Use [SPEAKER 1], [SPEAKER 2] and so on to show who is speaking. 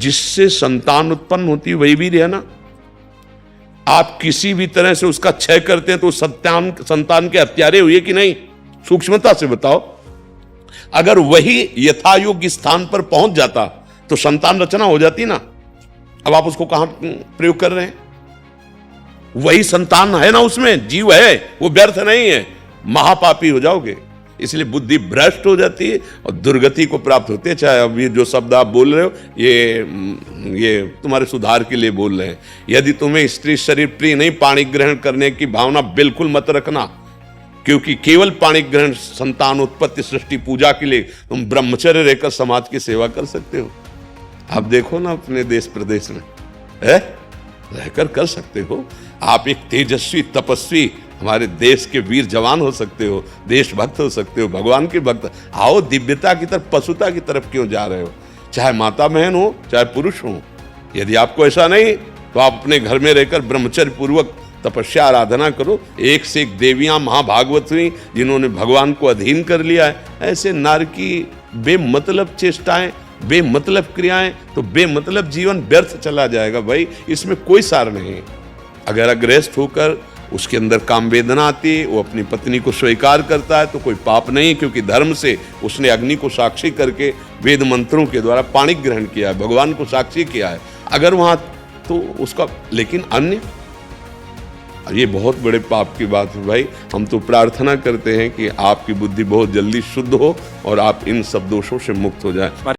[SPEAKER 1] जिससे संतान उत्पन्न होती है वही वीर्य है ना। आप किसी भी तरह से उसका क्षय करते हैं तो संतान के हत्यारे हुए कि नहीं, सूक्ष्मता से बताओ। अगर वही यथायोग्य स्थान पर पहुंच जाता तो संतान रचना हो जाती ना। अब आप उसको कहां प्रयोग कर रहे हैं? वही संतान है ना, उसमें जीव है, वो व्यर्थ नहीं है। महापापी हो जाओगे, इसलिए बुद्धि भ्रष्ट हो जाती है और दुर्गति को प्राप्त होते हैं। चाहे अब ये जो शब्द आप बोल रहे हो ये तुम्हारे सुधार के लिए बोल रहे हैं। यदि तुम्हें स्त्री शरीर प्रिय नहीं, पाणी ग्रहण करने की भावना बिल्कुल मत रखना, क्योंकि केवल पाणी ग्रहण संतान उत्पत्ति सृष्टि पूजा के लिए तुम ब्रह्मचर्य रहकर समाज की सेवा कर सकते हो। आप देखो ना अपने देश प्रदेश में है, रहकर कर सकते हो। आप एक तेजस्वी तपस्वी हमारे देश के वीर जवान हो सकते हो, देशभक्त हो सकते हो, भगवान के भक्त। आओ दिव्यता की तरफ, पशुता की तरफ क्यों जा रहे हो? चाहे माता बहन हो, चाहे पुरुष हो। यदि आपको ऐसा नहीं तो आप अपने घर में रहकर ब्रह्मचर्य पूर्वक तपस्या आराधना करो। एक से एक देवियां महाभागवत हुई जिन्होंने भगवान को अधीन कर लिया है। ऐसे नार की बेमतलब चेष्टाएं, बेमतलब क्रियाएं, तो बेमतलब जीवन व्यर्थ चला जाएगा भाई, इसमें कोई सार नहीं। अगर अग्रस्त होकर उसके अंदर काम वेदना आती है, वो अपनी पत्नी को स्वीकार करता है तो कोई पाप नहीं, क्योंकि धर्म से उसने अग्नि को साक्षी करके वेद मंत्रों के द्वारा पाणी ग्रहण किया है, भगवान को साक्षी किया है। अगर वहां तो उसका, लेकिन अन्य, ये बहुत बड़े पाप की बात है भाई। हम तो प्रार्थना करते हैं कि आपकी बुद्धि बहुत जल्दी शुद्ध हो और आप इन सब दोषों से मुक्त हो जाए।